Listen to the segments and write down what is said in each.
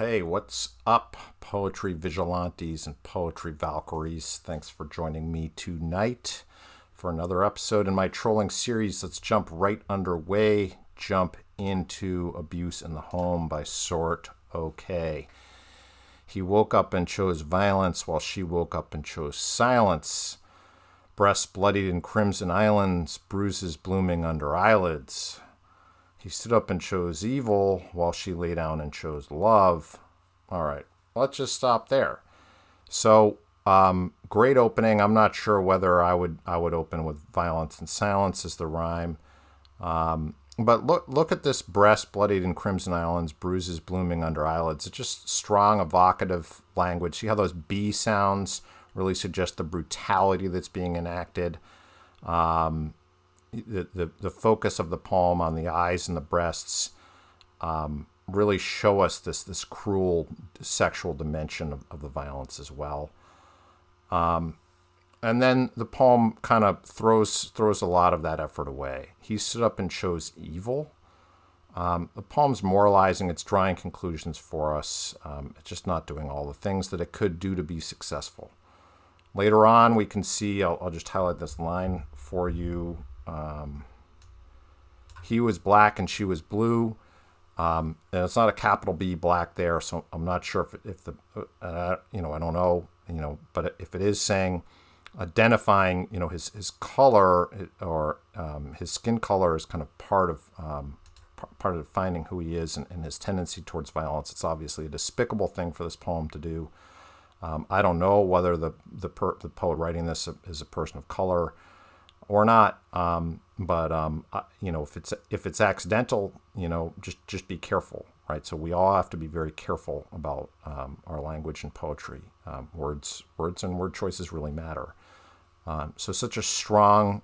Hey, what's up, poetry vigilantes and poetry Valkyries? Thanks for joining me tonight for another episode in my trolling series. Let's jump right underway. Jump into Abuse in the Home by Sort OK. He woke up and chose violence while she woke up and chose silence. Breasts bloodied in crimson islands, bruises blooming under eyelids. He stood up and chose evil while she lay down and chose love. All right, let's just stop there. So, great opening. I'm not sure whether I would open with violence and silence as the rhyme. But look at this: breast bloodied in crimson islands, bruises blooming under eyelids. It's just strong, evocative language. See how those B sounds really suggest the brutality that's being enacted. The focus of the poem on the eyes and the breasts really show us this cruel sexual dimension of the violence as well. And then the poem kind of throws a lot of that effort away. He stood up and chose evil. The poem's moralizing, it's drawing conclusions for us. It's just not doing all the things that it could do to be successful. Later on, we can see, I'll just highlight this line for you. He was black and she was blue. And it's not a capital B black there, so I'm not sure if the I don't know, but if it is saying, identifying, his color or his skin color is kind of part of defining who he is and his tendency towards violence. It's obviously a despicable thing for this poem to do. I don't know whether the poet writing this is a person of color or not, but if it's accidental, just be careful, right? So we all have to be very careful about our language and poetry. Words and word choices really matter. So such a strong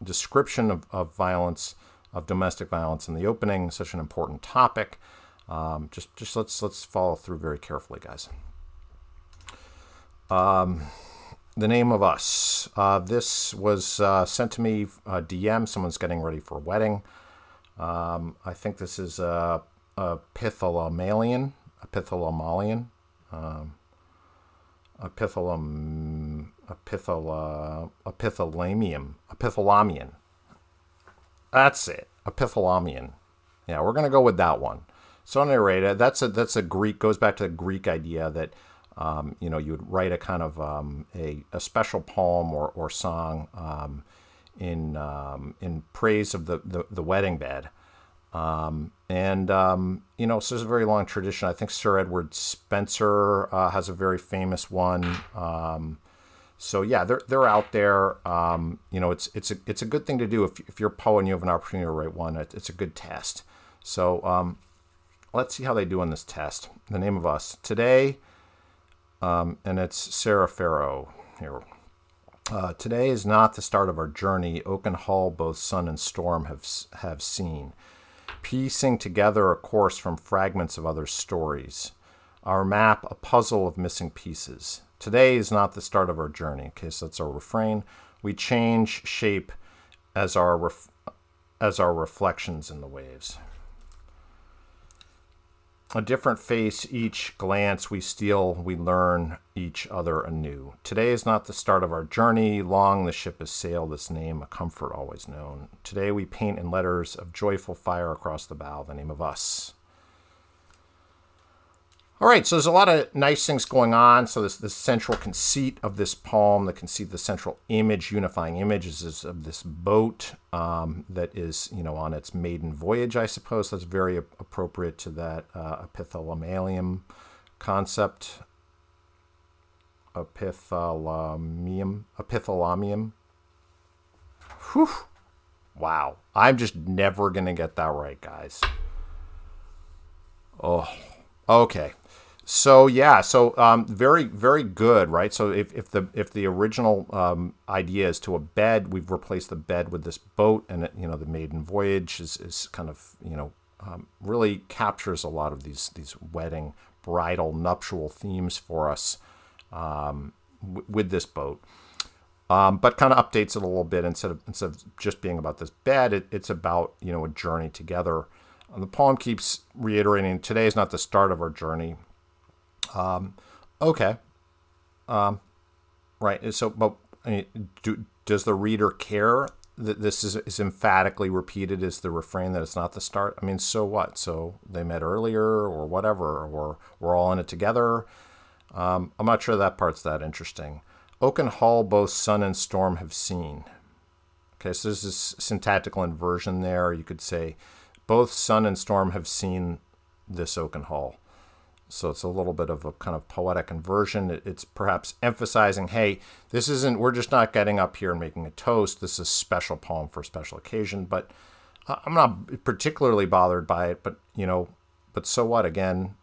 description of violence, of domestic violence in the opening, such an important topic. Just let's follow through very carefully, guys. The Name of Us. This was sent to me DM. Someone's getting ready for a wedding. I think this is a epithalamian, epithalamian. That's it. Epithalamian. Yeah, we're gonna go with that one. So at any rate, that's a Greek, goes back to the Greek idea that you would write a kind of a special poem or song in praise of the wedding bed. So there's a very long tradition. I think Sir Edward Spencer has a very famous one. So yeah, they're out there. It's a good thing to do if you're a poet and you have an opportunity to write one. It's a good test. So let's see how they do in this test. The Name of Us today. And it's Sarah Farrow here. Today is not the start of our journey. Oaken Hall, both sun and storm have seen, piecing together a course from fragments of other stories. Our map, a puzzle of missing pieces. Today is not the start of our journey. Okay, so that's our refrain. We change shape as our reflections in the waves. A different face, each glance we steal, we learn each other anew. Today is not the start of our journey. Long the ship has sailed, this name, a comfort always known. Today we paint in letters of joyful fire across the bow, the name of us. All right, so there's a lot of nice things going on. So this central conceit of this poem, the central image, unifying image is of this boat that is, on its maiden voyage, I suppose. That's very appropriate to that epithalamium concept. Epithalamium. Whew. Wow. I'm just never going to get that right, guys. Oh, okay. So yeah, very, very good, right? So if the original idea is to a bed, we've replaced the bed with this boat, and the maiden voyage is kind of really captures a lot of these wedding, bridal, nuptial themes for us with this boat. But kind of updates it a little bit instead of just being about this bed. It's about a journey together. And the poem keeps reiterating, today is not the start of our journey. Okay. Right. So, but does the reader care that this is emphatically repeated as the refrain, that it's not the start? I mean, so what? So they met earlier or whatever, or we're all in it together. I'm not sure that part's that interesting. Oak and Hull, both sun and storm have seen. Okay, so there's this syntactical inversion there. You could say both sun and storm have seen this oak and hull. So it's a little bit of a kind of poetic inversion. It's perhaps emphasizing, hey, we're just not getting up here and making a toast. This is a special poem for a special occasion. But I'm not particularly bothered by it. But, but so what? Again,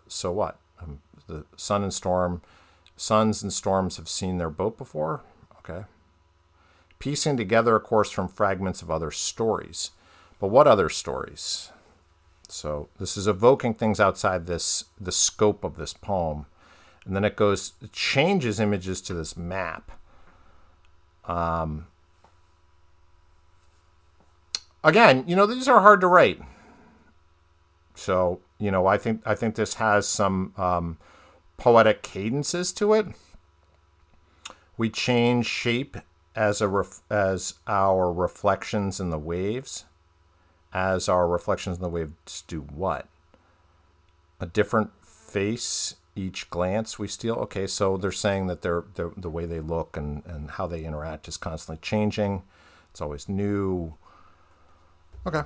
so what? The suns and storms have seen their boat before. Okay. Piecing together, of course, from fragments of other stories. But what other stories? So this is evoking things outside the scope of this poem. And then it changes images to this map. Again, these are hard to write. So, I think this has some poetic cadences to it. We change shape as our reflections in the waves. As our reflections in the waves do what? A different face each glance we steal. Okay, so they're saying that they're the way they look and how they interact is constantly changing. It's always new. Okay.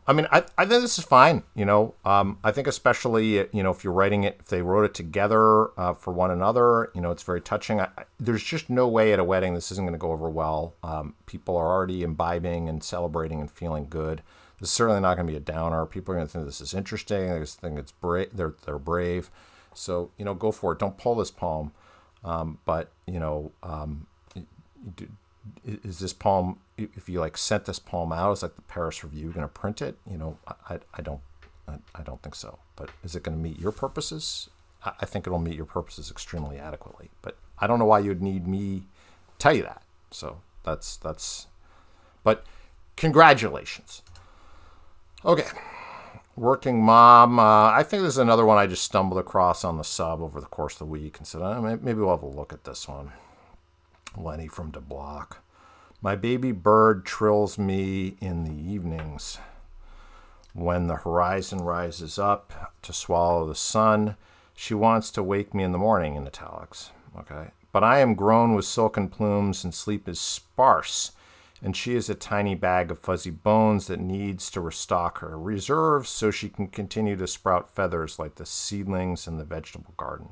I mean, I think this is fine. I think especially, if you're writing it, if they wrote it together for one another, it's very touching. There's just no way at a wedding this isn't going to go over well. People are already imbibing and celebrating and feeling good. This is certainly not going to be a downer. People are going to think this is interesting. They're going to think it's brave. They're brave. So, go for it. Don't pull this poem. But, is this poem, if you sent this poem out as the Paris Review going to print it? I don't think so. But is it going to meet your purposes? I think it'll meet your purposes extremely adequately. But I don't know why you'd need me to tell you that. So that's. But congratulations. Okay, Working Mom. I think there's another one I just stumbled across on the sub over the course of the week and said, maybe we'll have a look at this one. Lenny from De Block. My baby bird trills me in the evenings. When the horizon rises up to swallow the sun, she wants to wake me in the morning, in italics. Okay. But I am grown with silken plumes and sleep is sparse, and she is a tiny bag of fuzzy bones that needs to restock her reserves so she can continue to sprout feathers like the seedlings in the vegetable garden.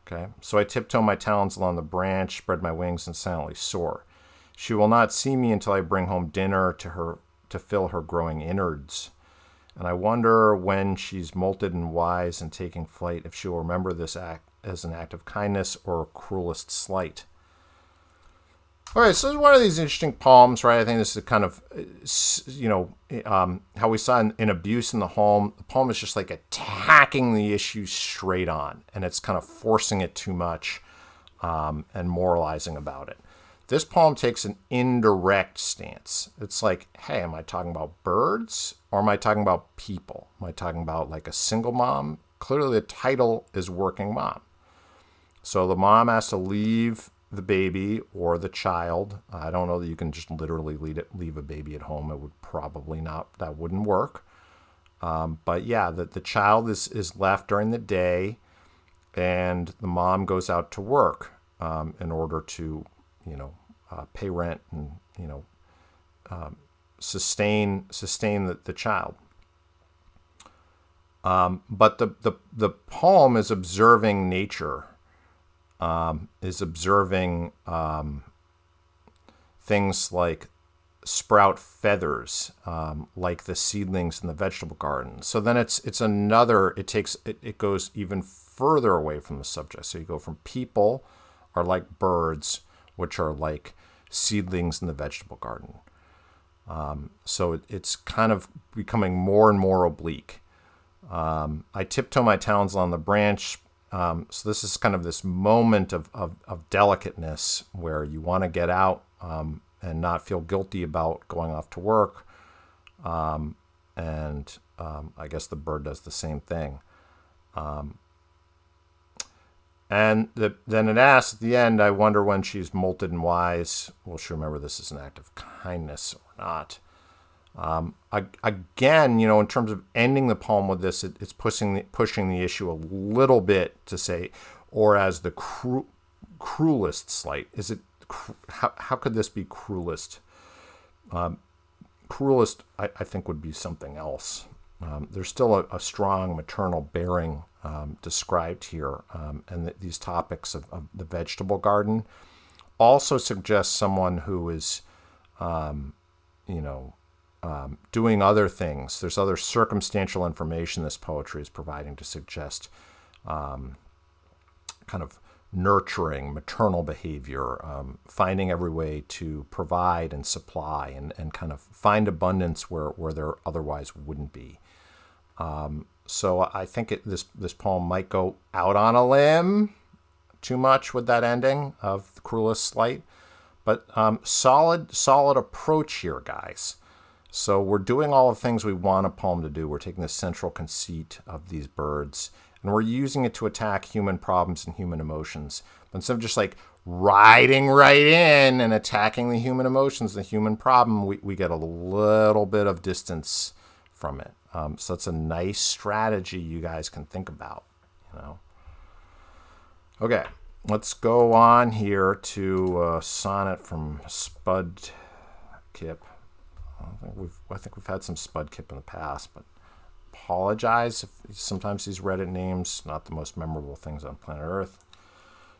Okay, so I tiptoe my talons along the branch, spread my wings, and silently soar. She will not see me until I bring home dinner to fill her growing innards. And I wonder when she's molted and wise and taking flight, if she'll remember this act as an act of kindness or a cruelest slight. All right, so this is one of these interesting poems, right? I think this is kind of, how we saw in Abuse in the Home. The poem is just attacking the issue straight on, and it's kind of forcing it too much and moralizing about it. This poem takes an indirect stance. It's hey, am I talking about birds or am I talking about people? Am I talking about a single mom? Clearly the title is Working Mom. So the mom has to leave the baby or the child. I don't know that you can just literally leave a baby at home. It would probably not, that wouldn't work. But yeah, the child is left during the day and the mom goes out to work in order to, pay rent and, sustain the child. But the poem is observing nature. Is observing things like sprout feathers, like the seedlings in the vegetable garden. So then it goes even further away from the subject. So you go from people are like birds, which are like seedlings in the vegetable garden. So it's kind of becoming more and more oblique. I tiptoe my talons along the branch. So this is kind of this moment of delicateness where you want to get out and not feel guilty about going off to work. and I guess the bird does the same thing. And then it asks at the end, I wonder when she's molted and wise, will she remember this is an act of kindness or not? Again, in terms of ending the poem with this, it's pushing the issue a little bit to say, or as the cruelest slight. Is it how could this be cruelest? Cruelest, I think, would be something else. There's still a strong maternal bearing described here, and these topics of the vegetable garden also suggest someone who is, doing other things. There's other circumstantial information this poetry is providing to suggest kind of nurturing maternal behavior, finding every way to provide and supply and kind of find abundance where there otherwise wouldn't be. So I think this poem might go out on a limb too much with that ending of the cruelest slight, but solid approach here, guys. So we're doing all the things we want a poem to do. We're taking the central conceit of these birds, and we're using it to attack human problems and human emotions. But instead of just like riding right in and attacking the human emotions, the human problem, we get a little bit of distance from it. So it's a nice strategy you guys can think about, Okay, let's go on here to a sonnet from Spud Kip. I think we've had some Spud Kip in the past, but apologize if sometimes these Reddit names not the most memorable things on planet Earth.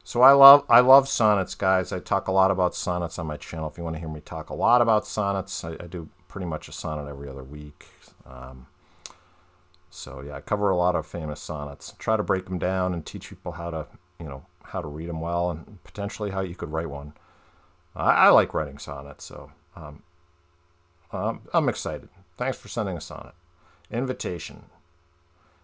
So I love sonnets, guys. I talk a lot about sonnets on my channel. If you want to hear me talk a lot about sonnets, I do pretty much a sonnet every other week. So yeah, I cover a lot of famous sonnets. Try to break them down and teach people how to read them well and potentially how you could write one. I like writing sonnets, so I'm excited. Thanks for sending a sonnet. Invitation.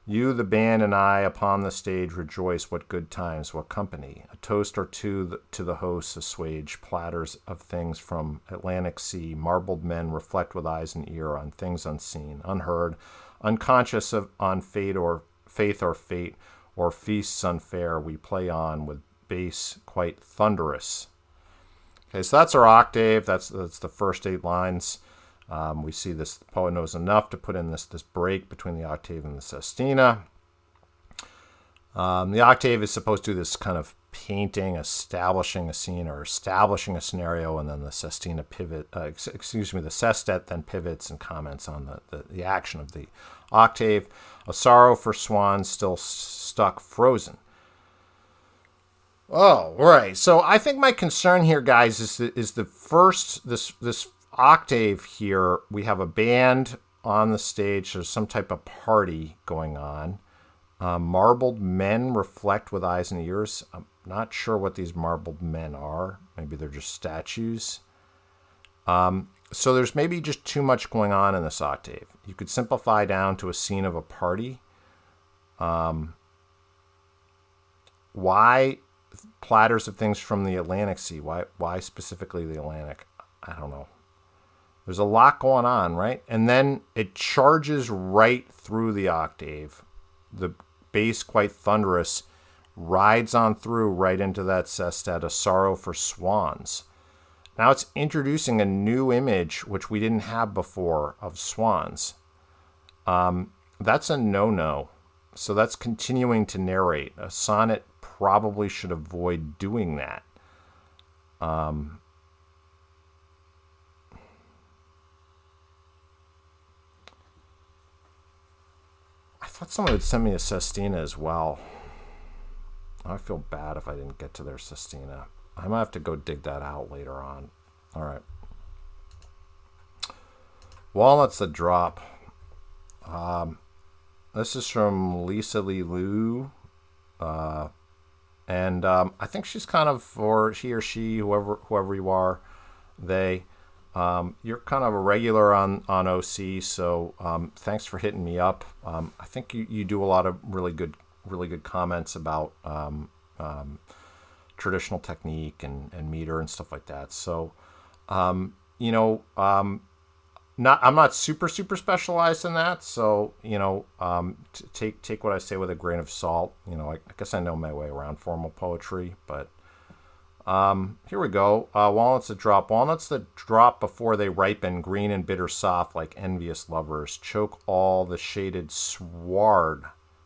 You, the band, and I upon the stage rejoice. What good times, what company. A toast or two to the hosts assuage platters of things from Atlantic sea. Marbled men reflect with eyes and ear on things unseen, unheard, unconscious on fate or fate, or feasts unfair. We play on with bass quite thunderous. Okay, so that's our octave. That's the first 8 lines. We see this the poet knows enough to put in this break between the octave and the sestina. The octave is supposed to do this kind of painting, establishing a scene or establishing a scenario, and then the sestina the sestet then pivots and comments on the action of the octave. A sorrow for swans still stuck frozen. Oh, right. So I think my concern here, guys, is the first this octave here. We have a band on the stage. There's some type of party going on. Marbled men reflect with eyes and ears. I'm not sure what these marbled men are. Maybe they're just statues. So there's maybe just too much going on in this octave. You could simplify down to a scene of a party. Why platters of things from the Atlantic Sea? Why specifically the Atlantic? I don't know. There's a lot going on, right? And then it charges right through the octave. The bass, quite thunderous, rides on through right into that sestet, a sorrow for swans. Now it's introducing a new image, which we didn't have before, of swans. That's a no-no. So that's continuing to narrate. A sonnet probably should avoid doing that. I thought someone would send me a sestina as well. I feel bad if I didn't get to their sestina. I might have to go dig that out later on. All right. Walnuts the drop. This is from Lisa Lee Liu. And I think she's kind of, or he or she, whoever you are, they, you're kind of a regular on OC, so thanks for hitting me up. I think you do a lot of really good comments about traditional technique and meter and stuff like that. So, not I'm not super specialized in that, so take what I say with a grain of salt. I guess I know my way around formal poetry, but here we go. Walnuts that drop. Walnuts that drop before they ripen, green and bitter soft like envious lovers, choke all the shaded sward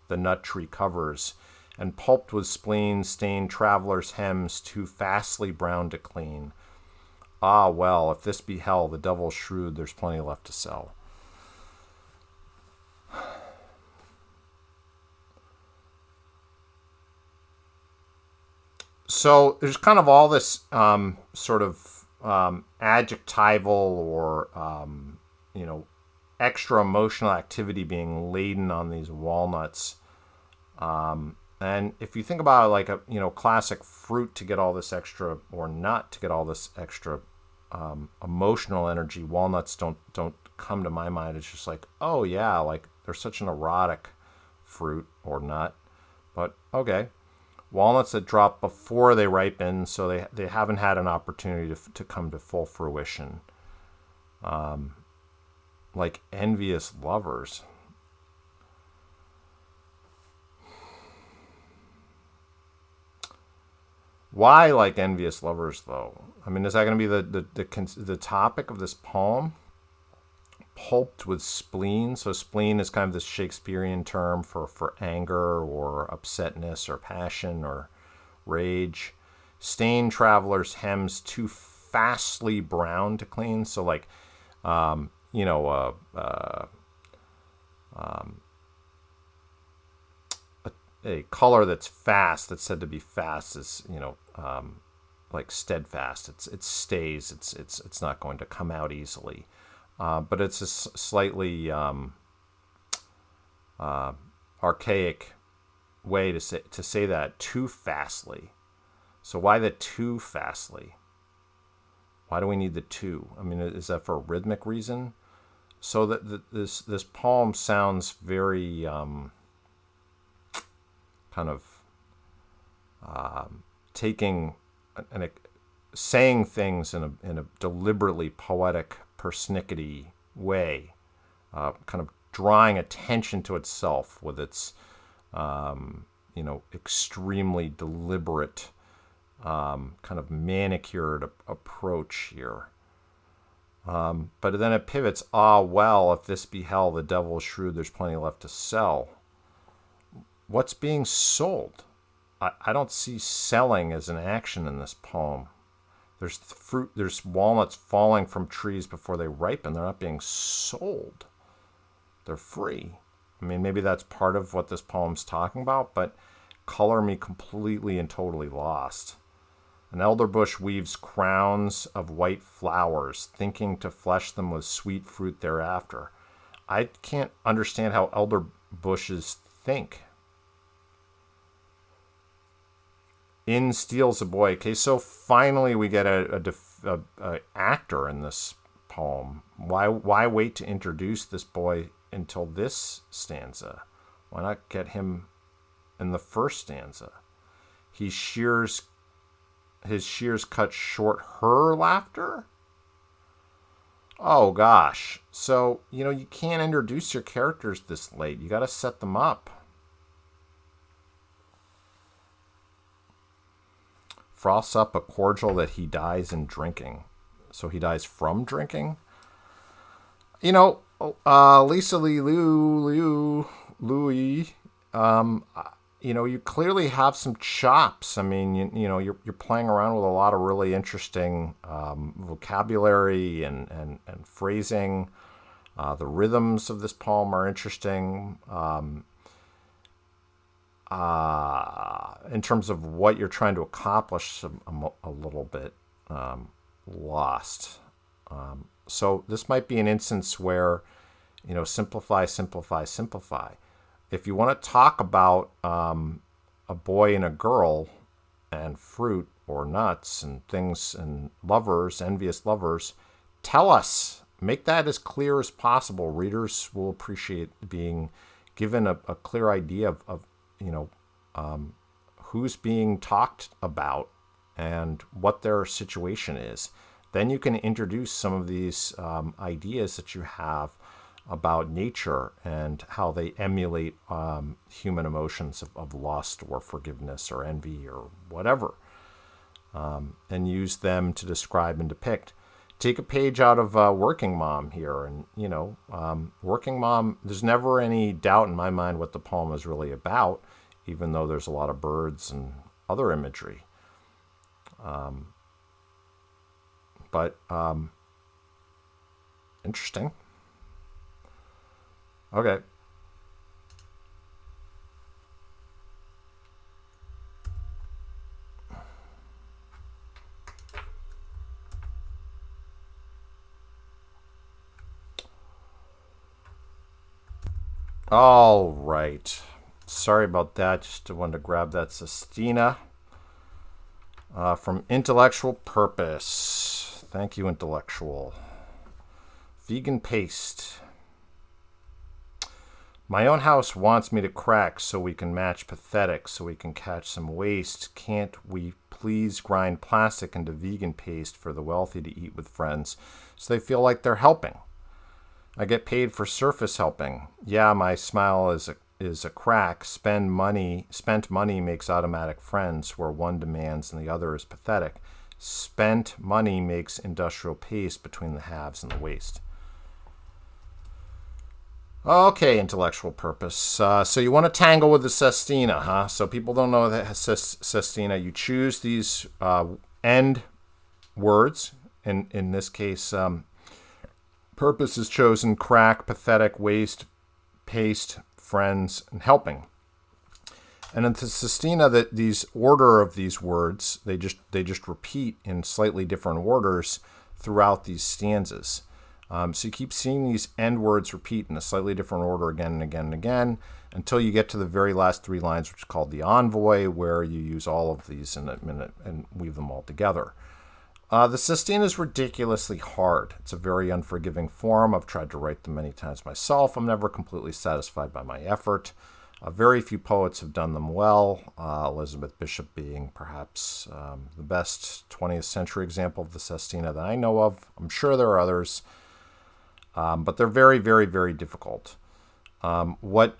the nut tree covers, and pulped with spleen, stained travelers' hems, too fastly brown to clean. Ah, well, if this be hell, the devil's shrewd, there's plenty left to sell. So there's kind of all this sort of adjectival or, extra emotional activity being laden on these walnuts. And if you think about it like a classic fruit to get all this extra, or nut to get all this extra emotional energy, walnuts don't come to my mind. It's just like, oh yeah, like they're such an erotic fruit or nut. But okay, walnuts that drop before they ripen, so they haven't had an opportunity to come to full fruition. Like envious lovers. Why like envious lovers, though? I mean, is that going to be the topic of this poem? Pulped with spleen. So spleen is kind of this Shakespearean term for anger or upsetness or passion or rage. Stained travelers' hems too fastly brown to clean. So like, a color that's fast, that's said to be fast, is like steadfast. It stays. It's not going to come out easily. But it's a slightly archaic way to say that, too fastly. So why the too fastly? Why do we need the two? I mean, is that for a rhythmic reason? So that this poem sounds very kind of taking and saying things in a deliberately poetic, persnickety way, kind of drawing attention to itself with its extremely deliberate, kind of manicured approach here. But then it pivots. Ah, well, if this be hell, the devil is shrewd, there's plenty left to sell. What's being sold? I don't see selling as an action in this poem. There's fruit, there's walnuts falling from trees before they ripen. They're not being sold. They're free. I mean, maybe that's part of what this poem's talking about, but color me completely and totally lost. An elder bush weaves crowns of white flowers, thinking to flesh them with sweet fruit thereafter. I can't understand how elder bushes think. In steals a boy. Okay, so finally we get a actor in this poem. Why wait to introduce this boy until this stanza? Why not get him in the first stanza? His shears cut short her laughter? Oh gosh. So, you can't introduce your characters this late. You got to set them up. Froths up a cordial that he dies in drinking. So he dies from drinking? Lisa Louie, you clearly have some chops. I mean, you're playing around with a lot of really interesting vocabulary and phrasing. The rhythms of this poem are interesting. In terms of what you're trying to accomplish, a little bit lost. So this might be an instance where, simplify. If you want to talk about a boy and a girl and fruit or nuts and things and lovers, envious lovers, tell us. Make that as clear as possible. Readers will appreciate being given a clear idea of who's being talked about and what their situation is. then you can introduce some of these ideas that you have about nature and how they emulate human emotions of lust or forgiveness or envy or whatever, and use them to describe and depict. Take a page out of Working Mom here, and Working Mom, there's never any doubt in my mind what the poem is really about, even though there's a lot of birds and other imagery. But interesting. Okay. All right. Sorry about that. Just wanted to grab that Sestina from Intellectual Purpose. Thank you, Intellectual. Vegan paste. My own house wants me to crack so we can match pathetic, so we can catch some waste. Can't we please grind plastic into vegan paste for the wealthy to eat with friends so they feel like they're helping? I get paid for surface helping. Yeah, my smile is a crack. Spent money makes automatic friends, where one demands and the other is pathetic. Spent money makes industrial paste between the haves and the waste. Okay, Intellectual Purpose. So you want to tangle with the Sestina, huh? So people don't know that Sestina. You choose these end words. In this case, purpose is chosen: crack, pathetic, waste, paste, friends, and helping. And in the Sestina, that these order of these words, they just repeat in slightly different orders throughout these stanzas. So you keep seeing these end words repeat in a slightly different order again and again and again until you get to the very last three lines, which is called the envoy, where you use all of these in a minute and weave them all together. The Sestina is ridiculously hard. It's a very unforgiving form. I've tried to write them many times myself. I'm never completely satisfied by my effort. Very few poets have done them well, Elizabeth Bishop being perhaps the best 20th century example of the Sestina that I know of. I'm sure there are others, but they're very, very, very difficult. What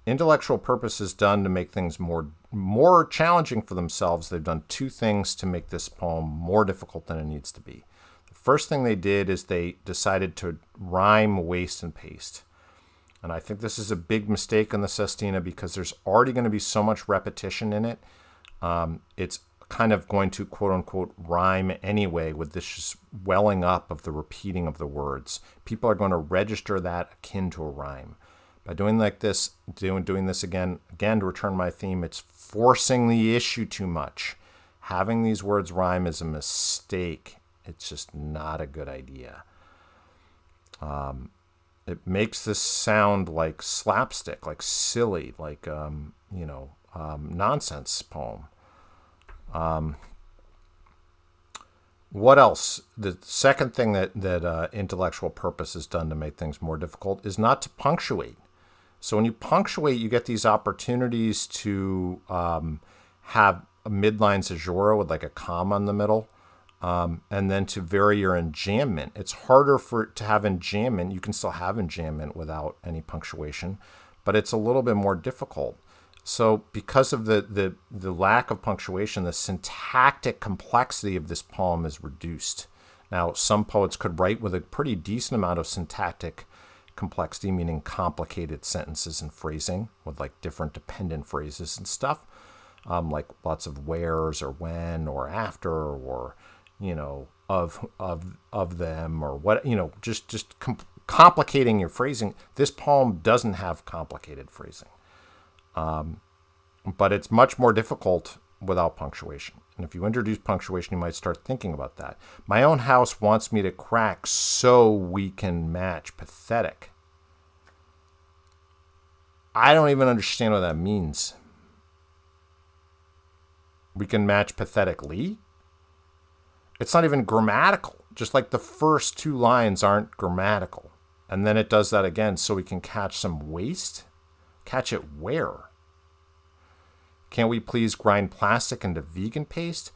Intellectual Purpose has done to make things more challenging for themselves, they've done two things to make this poem more difficult than it needs to be. The first thing they did is they decided to rhyme waste and paste. And I think this is a big mistake in the Sestina because there's already going to be so much repetition in it. It's kind of going to, quote unquote, rhyme anyway with this just welling up of the repeating of the words. People are going to register that akin to a rhyme. By doing like this, doing this again to return my theme, it's forcing the issue too much. Having these words rhyme is a mistake. It's just not a good idea. It makes this sound like slapstick, like silly, like nonsense poem. What else? The second thing that Intellectual Purpose has done to make things more difficult is not to punctuate. So when you punctuate, you get these opportunities to have a midline caesura with like a comma in the middle, and then to vary your enjambment. It's harder to have enjambment. You can still have enjambment without any punctuation, but it's a little bit more difficult. So because of the lack of punctuation, the syntactic complexity of this poem is reduced. Now, some poets could write with a pretty decent amount of syntactic complexity, meaning complicated sentences and phrasing with like different dependent phrases and stuff, like lots of wheres or when or after or of them or what, just complicating your phrasing. This poem doesn't have complicated phrasing, but it's much more difficult without punctuation. And if you introduce punctuation, you might start thinking about that. My own house wants me to crack so we can match pathetic. I don't even understand what that means. We can match pathetically? It's not even grammatical. Just like the first two lines aren't grammatical. And then it does that again, so we can catch some waste? Catch it where? Can't we please grind plastic into vegan paste?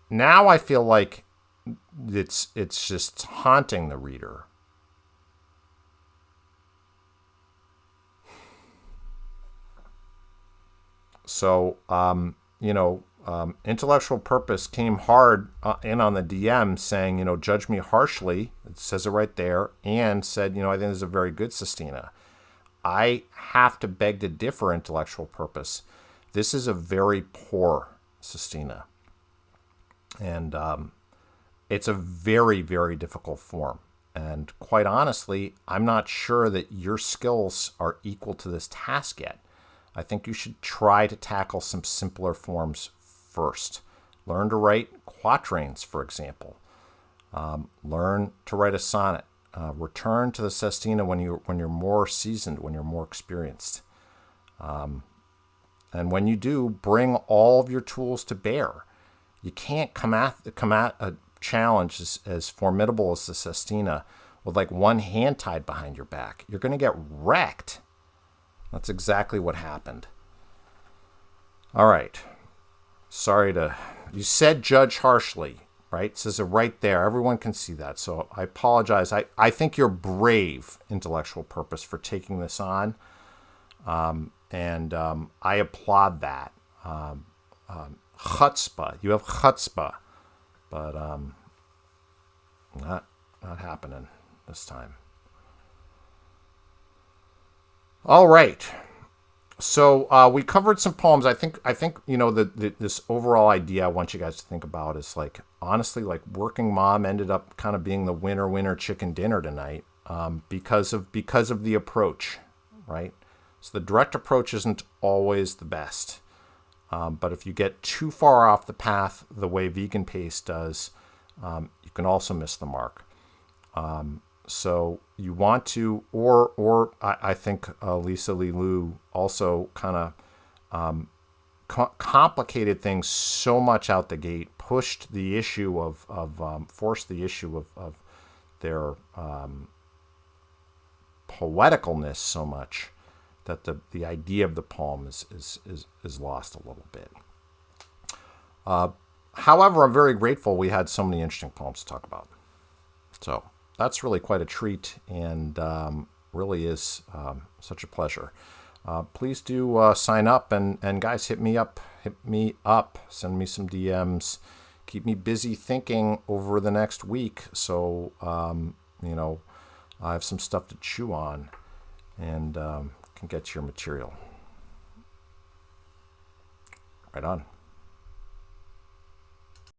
Now I feel like it's just haunting the reader. So, intellectual purpose came hard in on the DM saying, judge me harshly. It says it right there. And said, I think this is a very good Sestina. I have to beg to differ, intellectual purpose. This is a very poor Sestina. And it's a very, very difficult form. And quite honestly, I'm not sure that your skills are equal to this task yet. I think you should try to tackle some simpler forms first. Learn to write quatrains, for example. Learn to write a sonnet. Return to the Sestina when you're more seasoned, when you're more experienced. And when you do, bring all of your tools to bear. You can't come at a challenge as formidable as the Sestina with like one hand tied behind your back. You're going to get wrecked. That's exactly what happened. All right. You said judge harshly, right? It says it right there. Everyone can see that. So I apologize. I think you're brave, intellectual purpose, for taking this on. And I applaud that. Chutzpah. You have chutzpah. But not happening this time. All right. So we covered some poems. I think this overall idea I want you guys to think about is like, honestly, like Working Mom ended up kind of being the winner chicken dinner tonight because of the approach, right? So the direct approach isn't always the best. But if you get too far off the path the way Vegan Paste does, you can also miss the mark. So you want to, or I think Lisa Lee Lu also kind of complicated things so much out the gate, pushed the issue forced the issue of their poeticalness so much that the idea of the poem is lost a little bit. However, I'm very grateful we had so many interesting poems to talk about. So that's really quite a treat, and really is such a pleasure. Please do sign up, and guys, hit me up, send me some DMs, keep me busy thinking over the next week, so I have some stuff to chew on, and can get your material. Right on.